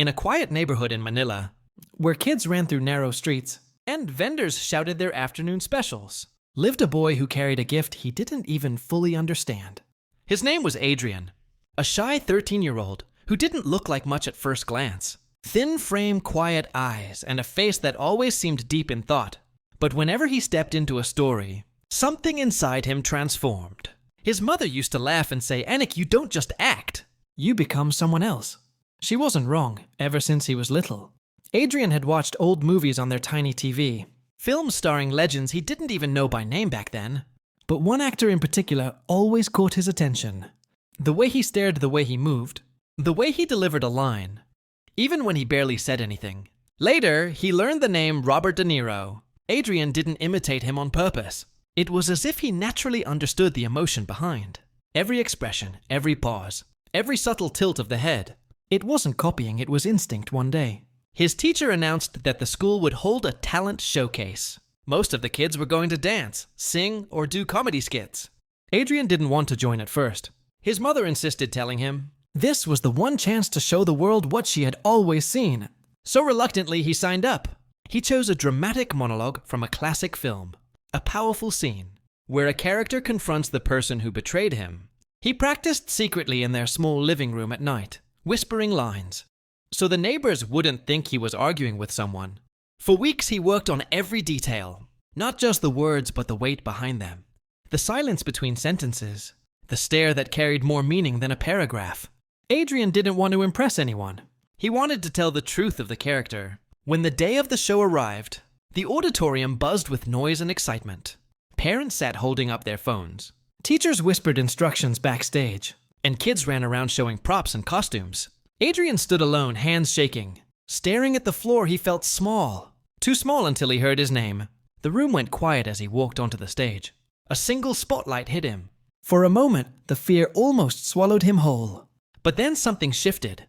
In a quiet neighborhood in Manila, where kids ran through narrow streets and vendors shouted their afternoon specials, lived a boy who carried a gift he didn't even fully understand. His name was Adrian, a shy 13-year-old who didn't look like much at first glance. Thin frame, quiet eyes, and a face that always seemed deep in thought. But whenever he stepped into a story, something inside him transformed. His mother used to laugh and say, "Anik, you don't just act. You become someone else." She wasn't wrong, ever since he was little. Adrian had watched old movies on their tiny TV, films starring legends he didn't even know by name back then. But one actor in particular always caught his attention. The way he stared, the way he moved, the way he delivered a line, even when he barely said anything. Later, he learned the name Robert De Niro. Adrian didn't imitate him on purpose. It was as if he naturally understood the emotion behind. Every expression, every pause, every subtle tilt of the head. It wasn't copying, it was instinct one day. His teacher announced that the school would hold a talent showcase. Most of the kids were going to dance, sing, or do comedy skits. Adrian didn't want to join at first. His mother insisted, telling him this was the one chance to show the world what she had always seen. So reluctantly, he signed up. He chose a dramatic monologue from a classic film, a powerful scene, where a character confronts the person who betrayed him. He practiced secretly in their small living room at night, whispering lines, so the neighbors wouldn't think he was arguing with someone. For weeks, he worked on every detail, not just the words but the weight behind them, the silence between sentences, the stare that carried more meaning than a paragraph. Adrian didn't want to impress anyone. He wanted to tell the truth of the character. When the day of the show arrived, the auditorium buzzed with noise and excitement. Parents sat holding up their phones. Teachers whispered instructions backstage, and kids ran around showing props and costumes. Adrian stood alone, hands shaking. Staring at the floor, he felt small. Too small until he heard his name. The room went quiet as he walked onto the stage. A single spotlight hit him. For a moment, the fear almost swallowed him whole. But then something shifted.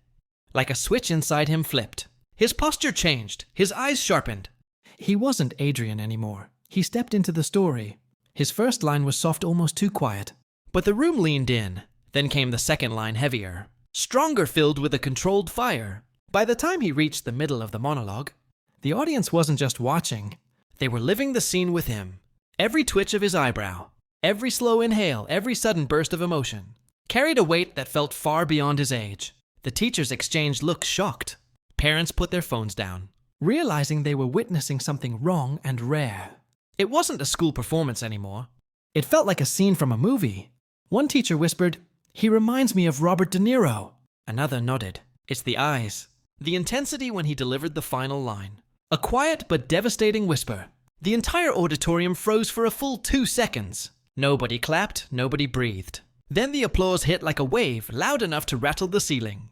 Like a switch inside him flipped. His posture changed. His eyes sharpened. He wasn't Adrian anymore. He stepped into the story. His first line was soft, almost too quiet. But the room leaned in. Then came the second line, heavier, stronger, filled with a controlled fire. By the time he reached the middle of the monologue, the audience wasn't just watching. They were living the scene with him. Every twitch of his eyebrow, every slow inhale, every sudden burst of emotion carried a weight that felt far beyond his age. The teachers exchanged looks, shocked. Parents put their phones down, realizing they were witnessing something wrong and rare. It wasn't a school performance anymore. It felt like a scene from a movie. One teacher whispered, "He reminds me of Robert De Niro." Another nodded. It's the eyes. The intensity when he delivered the final line. A quiet but devastating whisper. The entire auditorium froze for a full 2 seconds. Nobody clapped, nobody breathed. Then the applause hit like a wave, loud enough to rattle the ceiling.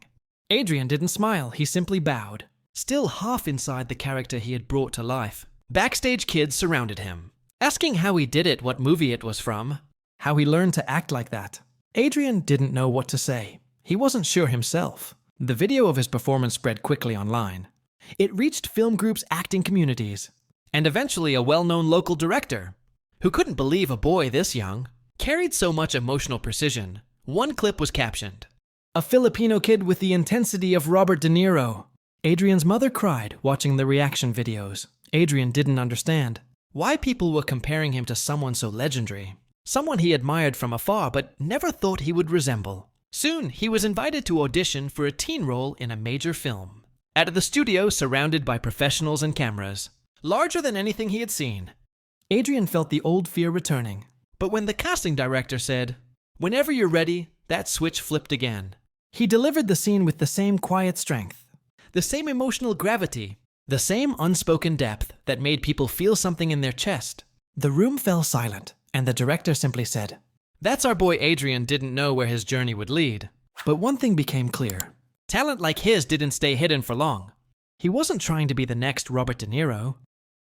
Adrian didn't smile, he simply bowed, still half inside the character he had brought to life. Backstage kids surrounded him, asking how he did it, what movie it was from, how he learned to act like that. Adrian didn't know what to say. He wasn't sure himself. The video of his performance spread quickly online. It reached film groups, acting communities, and eventually a well-known local director, who couldn't believe a boy this young carried so much emotional precision. One clip was captioned, "A Filipino kid with the intensity of Robert De Niro." Adrian's mother cried watching the reaction videos. Adrian didn't understand why people were comparing him to someone so legendary, someone he admired from afar but never thought he would resemble. Soon, he was invited to audition for a teen role in a major film. At the studio, surrounded by professionals and cameras, larger than anything he had seen, Adrian felt the old fear returning. But when the casting director said, "Whenever you're ready," that switch flipped again. He delivered the scene with the same quiet strength, the same emotional gravity, the same unspoken depth that made people feel something in their chest. The room fell silent, and the director simply said, "That's our boy Adrian." Didn't know where his journey would lead. But one thing became clear. Talent like his didn't stay hidden for long. He wasn't trying to be the next Robert De Niro.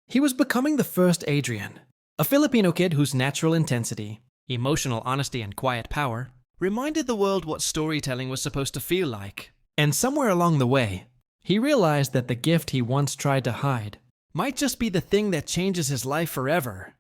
He was becoming the first Adrian. A Filipino kid whose natural intensity, emotional honesty, and quiet power reminded the world what storytelling was supposed to feel like. And somewhere along the way, he realized that the gift he once tried to hide might just be the thing that changes his life forever.